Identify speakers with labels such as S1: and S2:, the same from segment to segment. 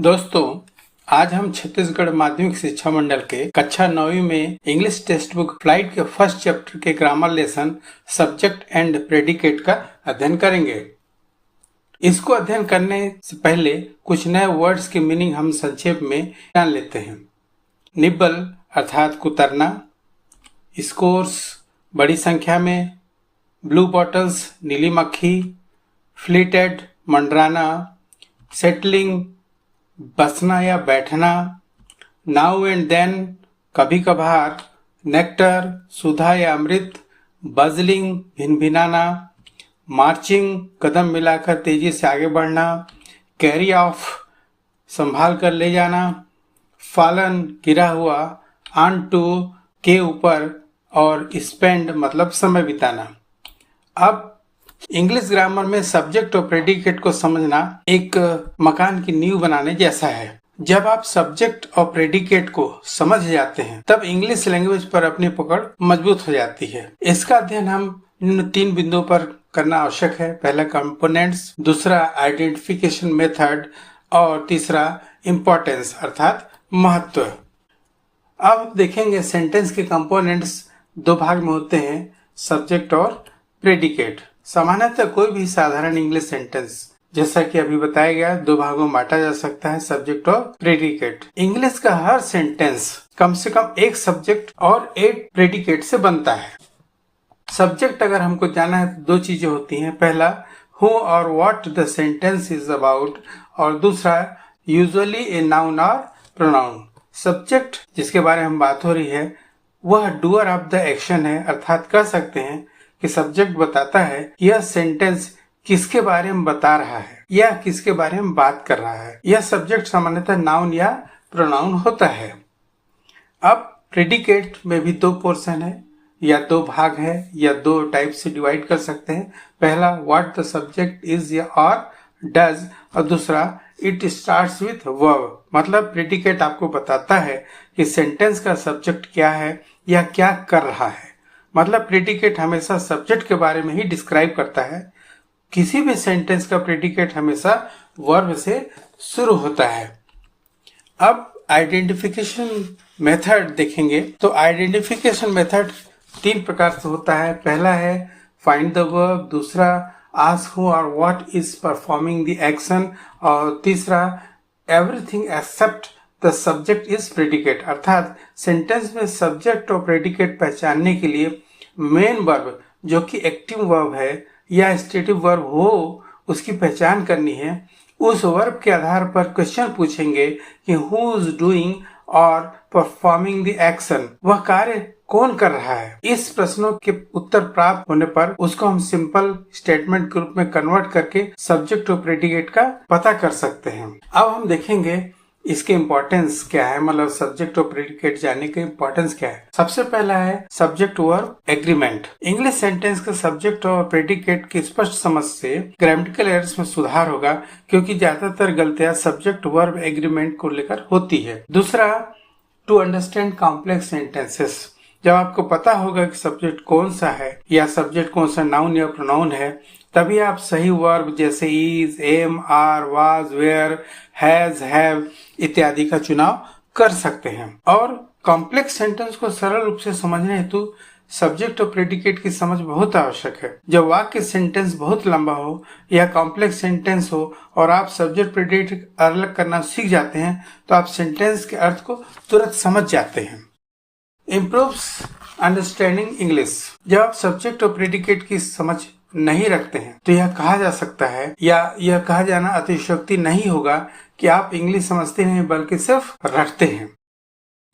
S1: दोस्तों, आज हम छत्तीसगढ़ माध्यमिक शिक्षा मंडल के कक्षा 9वीं में इंग्लिश टेक्स्ट बुक फ्लाइट के फर्स्ट चैप्टर के grammar lesson subject and predicate का अध्ययन करेंगे। इसको अध्ययन करने से पहले कुछ नए वर्ड्स की मीनिंग हम संक्षेप में जान लेते हैं। निब्बल अर्थात कुतरना, स्कोर्स बड़ी संख्या में, ब्लू बॉटल्स नीली मक्खी, फ्लीटेड मंडराना, सेटलिंग बसना या बैठना, नाउ एंड देन कभी कभार, नेक्टर सुधा या अमृत, बजलिंग भिनभिनाना, मार्चिंग कदम मिलाकर तेजी से आगे बढ़ना, कैरी ऑफ संभाल कर ले जाना, फॉलन गिरा हुआ, ऑन टू के ऊपर और स्पेंड मतलब समय बिताना। अब इंग्लिश ग्रामर में सब्जेक्ट और प्रेडिकेट को समझना एक मकान की नींव बनाने जैसा है। जब आप सब्जेक्ट और प्रेडिकेट को समझ जाते हैं तब इंग्लिश लैंग्वेज पर अपनी पकड़ मजबूत हो जाती है। इसका अध्ययन हम इन 3 बिंदुओं पर करना आवश्यक है। पहला कंपोनेंट्स, दूसरा आइडेंटिफिकेशन मेथड और तीसरा इम्पोर्टेंस अर्थात महत्व। अब देखेंगे सेंटेंस के कंपोनेंट्स 2 भाग में होते हैं, सब्जेक्ट और प्रेडिकेट। सामान्यतः कोई भी साधारण इंग्लिश सेंटेंस जैसा कि अभी बताया गया 2 भागों में बांटा जा सकता है, सब्जेक्ट और प्रेडिकेट। इंग्लिश का हर सेंटेंस कम से कम एक सब्जेक्ट और एक प्रेडिकेट से बनता है। सब्जेक्ट अगर हमको जाना है तो 2 चीजें होती हैं। पहला हु और what the sentence is about और दूसरा यूजुअली ए नाउन और प्रोनाउन। सब्जेक्ट जिसके बारे में बात हो रही है वह डूअर ऑफ द एक्शन है, अर्थात कह सकते हैं कि सब्जेक्ट बताता है यह सेंटेंस किसके बारे में बता रहा है या किसके बारे में बात कर रहा है। यह सब्जेक्ट सामान्यतः नाउन या प्रोनाउन होता है। अब प्रेडिकेट में भी 2 पोर्शन है या 2 भाग है या 2 टाइप से डिवाइड कर सकते हैं। पहला व्हाट द सब्जेक्ट इज या और डज और दूसरा इट स्टार्ट्स विथ वर्ब। मतलब प्रेडिकेट आपको बताता है कि सेंटेंस का सब्जेक्ट क्या है या क्या कर रहा है। मतलब प्रेडिकेट हमेशा सब्जेक्ट के बारे में ही डिस्क्राइब करता है। किसी भी सेंटेंस का प्रेडिकेट हमेशा वर्ब से शुरू होता है। अब आइडेंटिफिकेशन मेथड देखेंगे तो आइडेंटिफिकेशन मेथड 3 प्रकार से होता है। पहला है फाइंड द वर्ब, दूसरा आस्क हु और what is performing the action और तीसरा everything except the subject is predicate. अर्थात सेंटेंस में सब्जेक्ट और प्रेडिकेट पहचानने के लिए मेन वर्ब जो कि एक्टिव वर्ब है या स्टेटिव वर्ब हो उसकी पहचान करनी है। उस वर्ब के आधार पर क्वेश्चन पूछेंगे कि हु इज डूइंग और परफॉर्मिंग द एक्शन, वह कार्य कौन कर रहा है। इस प्रश्नों के उत्तर प्राप्त होने पर उसको हम सिंपल स्टेटमेंट के रूप में कन्वर्ट करके सब्जेक्ट और प्रेडिकेट का पता कर सकते हैं। अब हम देखेंगे इसके इम्पोर्टेंस क्या है, मतलब सब्जेक्ट और प्रेडिकेट जानने का इम्पोर्टेंस क्या है। सबसे पहला है subject verb agreement. English sentence के सब्जेक्ट और प्रेडिकेट की स्पष्ट समझ से ग्रामेटिकल एरर्स में सुधार होगा, क्योंकि ज्यादातर गलतियां सब्जेक्ट वर्ब एग्रीमेंट को लेकर होती है। दूसरा, टू अंडरस्टैंड कॉम्प्लेक्स सेंटेंसेस। जब आपको पता होगा कि सब्जेक्ट कौन सा है या सब्जेक्ट कौन सा नाउन या प्रोनाउन है, तभी आप सही वर्ब जैसे is, am, are, was, were, has, have इत्यादि का चुनाव कर सकते हैं। और कॉम्प्लेक्स सेंटेंस को सरल रूप से समझने हेतु सब्जेक्ट और प्रेडिकेट की समझ बहुत आवश्यक है। जब वाक्य सेंटेंस बहुत लंबा हो या कॉम्प्लेक्स सेंटेंस हो और आप सब्जेक्ट प्रेडिकेट अलग करना सीख जाते हैं तो आप सेंटेंस के अर्थ को तुरंत समझ जाते हैं। Improves understanding English. जब आप सब्जेक्ट और प्रेडिकेट की समझ नहीं रखते हैं तो यह कहा जा सकता है या यह कहा जाना अतिशयोक्ति नहीं होगा कि आप इंग्लिश समझते नहीं बल्कि सिर्फ रटते हैं।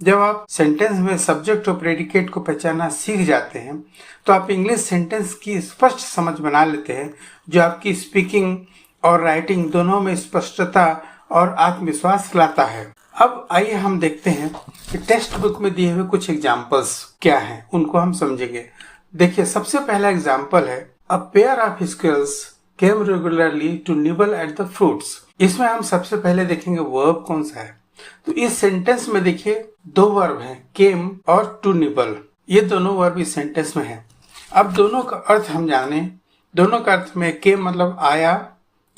S1: जब आप सेंटेंस में सब्जेक्ट और प्रेडिकेट को पहचानना सीख जाते हैं तो आप इंग्लिश सेंटेंस की स्पष्ट समझ बना लेते हैं, जो आपकी स्पीकिंग और राइटिंग दोनों में स्पष्टता और आत्मविश्वास लाता है। अब आइए हम देखते हैं कि टेक्स्ट बुक में दिए हुए कुछ एग्जाम्पल्स क्या हैं, उनको हम समझेंगे। देखिए, सबसे पहला एग्जाम्पल है A pair of squirrels came regularly to nibble at the fruits। इसमें हम सबसे पहले देखेंगे वर्ब कौन सा है। तो इस सेंटेंस में देखिए 2 वर्ब हैं, came और to nibble। ये दोनों वर्ब इस सेंटेंस में हैं। अब दोनों का अर्थ हम जाने। दोनों का अर्थ में came मतलब आया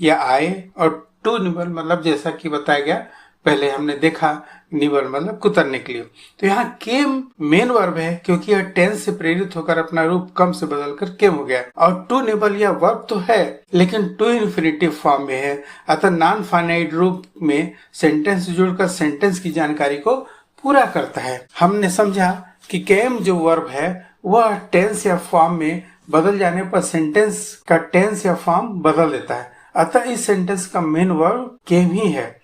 S1: या आए और टू निबल मतलब जैसा कि बताया गया पहले हमने देखा, निबल मतलब कुतरने के लिए। तो यहाँ केम मेन वर्ब है क्योंकि यह टेंस से प्रेरित होकर अपना रूप कम से बदलकर केम हो गया। और टू निबल यह वर्ब तो है लेकिन टू इन्फिनिटिव फॉर्म में है, अतः नॉन फाइनाइट रूप में सेंटेंस जोड़कर सेंटेंस की जानकारी को पूरा करता है। हमने समझा कि केम जो वर्ब है वह टेंस या फॉर्म में बदल जाने पर सेंटेंस का टेंस या फॉर्म बदल देता है, अतः इस सेंटेंस का मेन वर्ब केम ही है।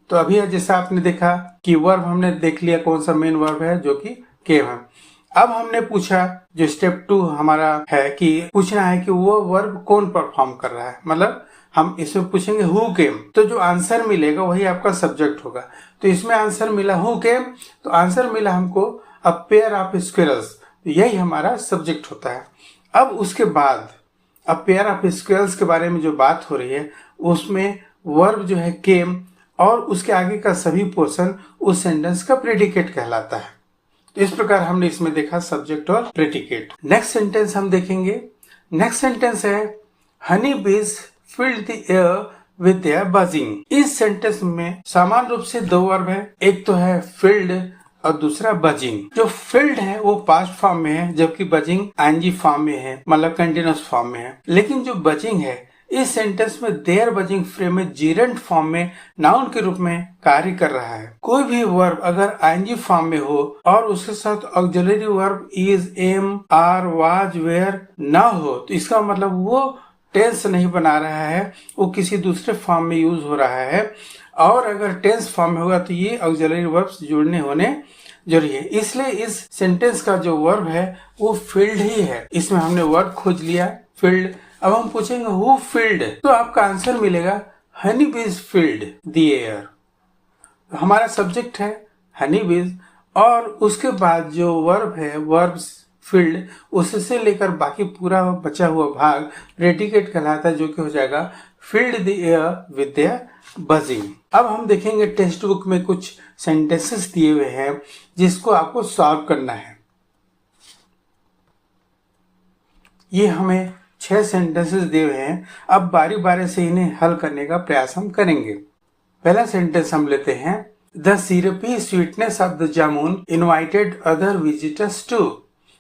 S1: तो अभी जैसा आपने देखा कि वर्ब हमने देख लिया कौन सा मेन वर्ब है जो कि केम है। अब हमने पूछा, जो स्टेप 2 हमारा है कि पूछना है कि वो वर्ब कौन परफॉर्म कर रहा है, मतलब हम इसमें पूछेंगे हु केम, तो जो आंसर मिलेगा वही आपका सब्जेक्ट होगा। तो इसमें आंसर मिला हु केम, तो आंसर मिला हमको अ पेयर ऑफ स्क्विरल्स, यही हमारा सब्जेक्ट होता है। अब उसके बाद अ पेयर ऑफ स्क्विरल्स के बारे में जो बात हो रही है उसमें वर्ब जो है केम और उसके आगे का सभी पोर्शन उस सेंटेंस का प्रेडिकेट कहलाता है। तो इस प्रकार हमने इसमें देखा सब्जेक्ट और प्रेडिकेट। नेक्स्ट सेंटेंस हम देखेंगे। नेक्स्ट सेंटेंस है हनी बीज filled the air with their buzzing. इस सेंटेंस में समान रूप से दो वर्ब है, एक तो है फिल्ड और दूसरा बजिंग। जो फिल्ड है वो पास्ट फॉर्म में है जबकि बजिंग आईएनजी फॉर्म में है, मतलब कंटिन्यूअस फॉर्म में है। लेकिन जो बजिंग है इस सेंटेंस में देयर बजिंग फ्रेम में जीरेंट फॉर्म में नाउन के रूप में कार्य कर रहा है। कोई भी वर्ब अगर आईएनजी फॉर्म में हो और उसके साथ auxiliary verb is, am, are, was, were ना हो तो इसका मतलब वो टेंस नहीं बना रहा है, वो किसी दूसरे फॉर्म में यूज हो रहा है। और अगर टेंस फॉर्म में होगा तो ये ऑक्सिलरी वर्ब्स जुड़ने होने जरूरी है। इसलिए इस सेंटेंस का जो वर्ब है वो फील्ड ही है। इसमें हमने वर्ब खोज लिया फील्ड। अब हम पूछेंगे हु फील्ड, तो आपका आंसर मिलेगा हनी बीज फील्ड द एयर। हमारा सब्जेक्ट है हनी बीज और उसके बाद जो वर्ब है वर्ब्स फील्ड, उससे लेकर बाकी पूरा बचा हुआ भाग प्रेडिकेट कहलाता है जो कि हो जाएगा field the air with their buzzing. अब हम देखेंगे टेक्स्ट बुक में कुछ सेंटेंसेस दिए हुए हैं जिसको आपको सॉल्व करना है। ये हमें 6 सेंटेंसेस दिए हुए हैं। अब बारी बारी से इन्हें हल करने का प्रयास हम करेंगे। पहला सेंटेंस हम लेते हैं, the syrupy sweetness of the jamun invited other visitors to.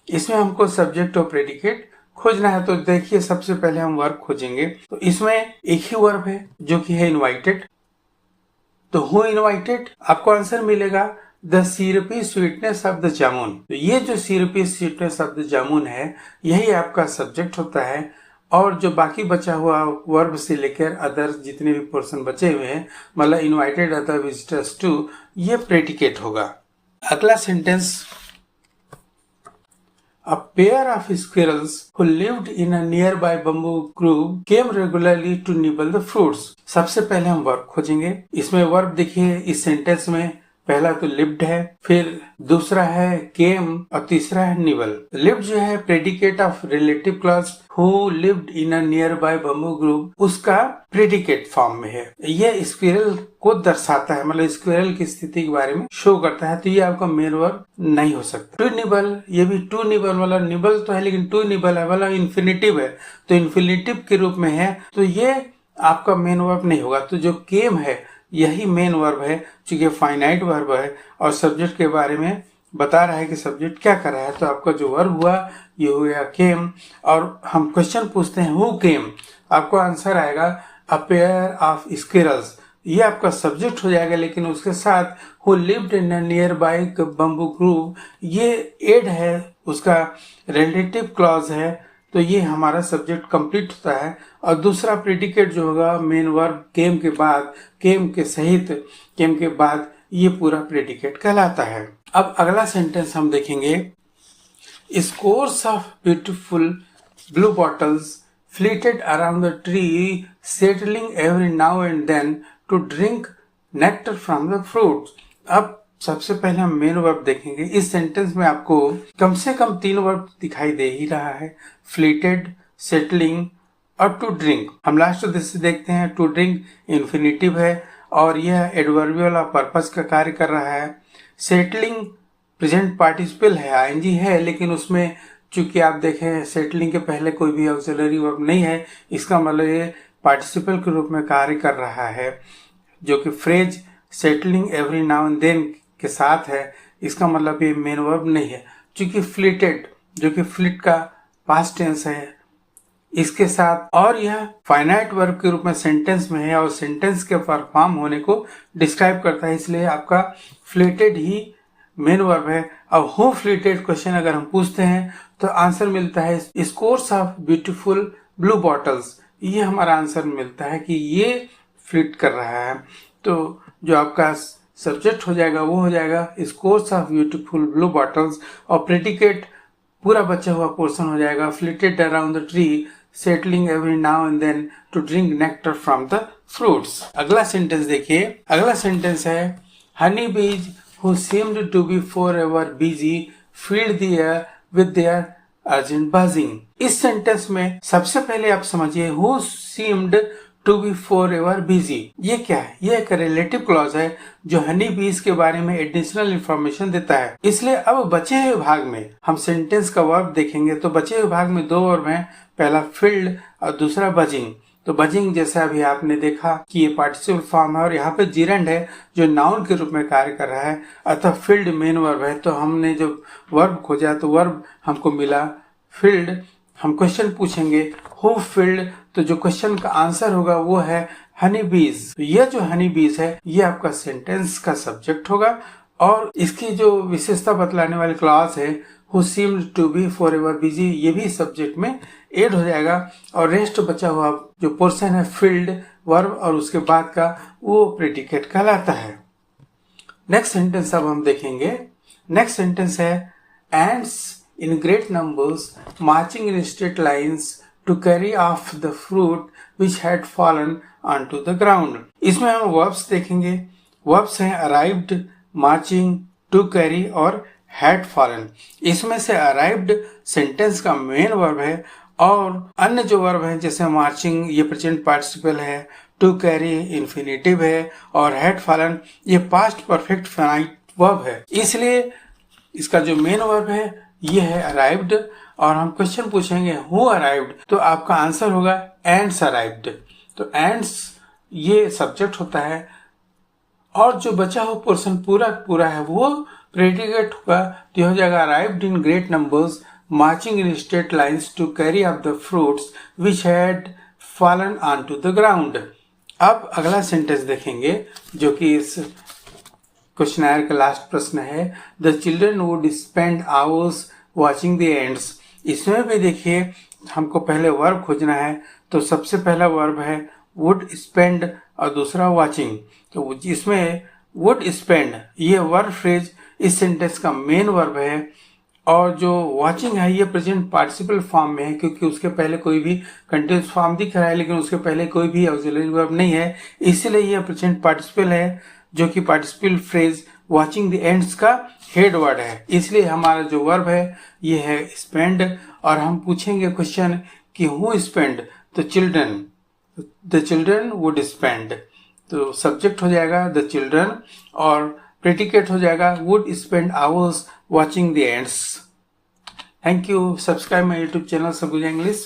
S1: इसमें हमको सब्जेक्ट और प्रेडिकेट खोजना है। तो देखिए सबसे पहले हम वर्ब खोजेंगे। तो इसमें एक ही वर्ब है जो कि है इनवाइटेड। तो हु इनवाइटेड, आपको आंसर मिलेगा the syrupy sweetness of the जामुन। तो ये जो सिरपी स्वीटनेस ऑफ द जामुन है यही आपका सब्जेक्ट होता है और जो बाकी बचा हुआ वर्ब से लेकर अदर जितने भी पोर्शन बचे हुए हैं, मतलब इनवाइटेड अदर विजिटर्स टू, ये प्रेडिकेट होगा। अगला sentence, A pair of squirrels who lived in a nearby bamboo grove came regularly to nibble the fruits. सबसे पहले हम वर्ब खोजेंगे। इसमें वर्ब देखिए इस सेंटेंस में पहला तो लिव्ड है, फिर दूसरा है केम और तीसरा है निबल। लिव्ड जो है predicate of relative clause, who lived in a nearby bamboo group, उसका प्रेडिकेट फॉर्म में है। यह स्क्विरल को दर्शाता है, मतलब स्क्विरल की स्थिति के बारे में शो करता है। तो ये आपका मेन वर्ब नहीं हो सकता। टू निबल, ये भी टू निबल, मतलब निबल तो है लेकिन टू निबल है, मतलब इन्फिनिटिव है, तो इन्फिनिटिव के रूप में है, तो ये आपका मेन वर्ब नहीं होगा। तो जो केम है यही मेन वर्ब है चूंकि फाइनाइट वर्ब है और सब्जेक्ट के बारे में बता रहा है कि सब्जेक्ट क्या कर रहा है। तो आपका जो वर्ब हुआ ये हो गया केम। और हम क्वेश्चन पूछते हैं हु केम, आपको आंसर आएगा अ पेयर ऑफ स्क्विरल्स। ये आपका सब्जेक्ट हो जाएगा लेकिन उसके साथ who lived in a nearby bamboo grove, ये एड है, उसका रिलेटिव क्लॉज है, तो ये हमारा सब्जेक्ट कंप्लीट होता है। और दूसरा प्रेडिकेट जो होगा मेन वर्ब केम के बाद, केम के सहित, केम के बाद, ये पूरा प्रेडिकेट कहलाता है। अब अगला सेंटेंस हम देखेंगे, scores of beautiful blue bottles flitted around the tree settling every now and then to drink nectar from the fruits. अब सबसे पहले हम मेन वर्ब देखेंगे। इस सेंटेंस में आपको कम से कम 3 वर्ब दिखाई दे ही रहा है, फ्लीटेड, सेटलिंग और टू ड्रिंक। हम लास्ट से देखते हैं, टू ड्रिंक इन्फिनिटिव है और यह एडवर्बियल और पर्पस का कार्य कर रहा है। सेटलिंग प्रेजेंट पार्टिसिपल है, आईएनजी है, लेकिन उसमें चूंकि आप देखें सेटलिंग के पहले कोई भी ऑक्सिलरी वर्ब नहीं है, इसका मतलब ये पार्टिसिपल के रूप में कार्य कर रहा है, जो कि phrase settling every now and then के साथ है, इसका मतलब ये मेन वर्ब नहीं है। चूंकि फ्लिटेड जो कि फ्लिट का पास्ट टेंस है इसके साथ, और यह फाइनाइट वर्ब के रूप में सेंटेंस में है और सेंटेंस के परफॉर्म होने को डिस्क्राइब करता है, इसलिए आपका फ्लिटेड ही मेन वर्ब है। अब हु फ्लिटेड क्वेश्चन अगर हम पूछते हैं तो आंसर मिलता है scores of beautiful blue bottles. ये हमारा आंसर मिलता है कि ये फ्लिट कर रहा है। तो जो आपका सब्जेक्ट हो जाएगा वो हो जाएगा scores of beautiful blue bottles, और प्रेडिकेट पूरा बचा हुआ पोर्शन हो जाएगा flitted around the tree settling every now and then to drink nectar from the fruits. अगला सेंटेंस देखिए, अगला सेंटेंस है हनी बीज who seemed to be forever busy filled the air with their urgent buzzing। इस sentence में सबसे पहले आप समझिए who seemed to be forever busy ये क्या है? ये एक रिलेटिव क्लॉज है जो हनी बीज के बारे में एडिशनल इंफॉर्मेशन देता है। इसलिए अब बचे हुए भाग में हम सेंटेंस का वर्ब देखेंगे तो बचे हुए भाग में दो वर्ब हैं, पहला फील्ड और दूसरा बजिंग। तो बजिंग जैसा अभी आपने देखा कि ये पार्टिसिपल फॉर्म है और यहाँ पे जिरेंड है जो नाउन के रूप में कार्य कर रहा है, अतः फील्ड मेन वर्ब है। तो हमने जो वर्ब खोजा तो वर्ब हमको मिला फील्ड। हम क्वेश्चन पूछेंगे हु फील्ड, तो जो क्वेश्चन का आंसर होगा वो है हनी बीज। तो ये जो हनी बीज है ये आपका सेंटेंस का सब्जेक्ट होगा और इसकी जो विशेषता बतलाने वाली क्लॉज है who seemed to be forever busy ये भी सब्जेक्ट में ऐड हो जाएगा, और रेस्ट बचा हुआ जो पोर्शन है फील्ड वर्ब और उसके बाद का वो प्रेडिकेट कहलाता है। नेक्स्ट सेंटेंस अब हम देखेंगे। नेक्स्ट सेंटेंस है ends in great numbers marching in straight lines to carry off the fruit which had fallen onto the ground. इसमें हम वर्ब्स देखेंगे। वर्ब्स हैं अराइव्ड, मार्चिंग, टू कैरी और हैड फॉलन। इसमें से अराइव्ड सेंटेंस का main verb है और अन्य जो वर्ब है जैसे मार्चिंग ये प्रेजेंट पार्टिसिपल है, टू कैरी इन्फिनेटिव है और हैड फॉलन ये पास्ट परफेक्ट फाइनाइट वर्ब है। इसलिए इसका जो मेन वर्ब है ये है अराइव्ड, और हम क्वेश्चन पूछेंगे हु अराइव्ड, तो आपका आंसर होगा एंड्स अराइव्ड। तो एंड्स ये सब्जेक्ट होता है और जो बचा हुआ पोर्शन पूरा है वो प्रेडिकेट होगा, तो हो जाएगा arrived in great numbers marching in straight lines to carry up the fruits which had fallen on to the ground. अब अगला सेंटेंस देखेंगे जो कि इस क्वेश्चनर का लास्ट प्रश्न है the children would spend hours watching the ends. इसमें भी देखिए हमको पहले वर्ब खोजना है, तो सबसे पहला वर्ब है वुड स्पेंड और दूसरा वॉचिंग। तो इसमें वुड स्पेंड ये वर्ब फ्रेज इस सेंटेंस का मेन वर्ब है, और जो वॉचिंग है ये प्रेजेंट पार्टिसिपल फॉर्म में है क्योंकि उसके पहले कोई भी कंटिन्यूअस फॉर्म दिख रहा है लेकिन उसके पहले कोई भी ऑक्सिलरी वर्ब नहीं है, इसलिए ये प्रेजेंट पार्टिसिपल है जो कि participle phrase watching the ends का हेड वर्ड है। इसलिए हमारा जो वर्ब है ये है स्पेंड, और हम पूछेंगे क्वेश्चन कि हु स्पेंड, तो children, the children would spend. तो सब्जेक्ट हो जाएगा द चिल्ड्रन और प्रेडिकेट हो जाएगा would spend hours watching the ends. Thank you. Subscribe my YouTube channel Surguja English.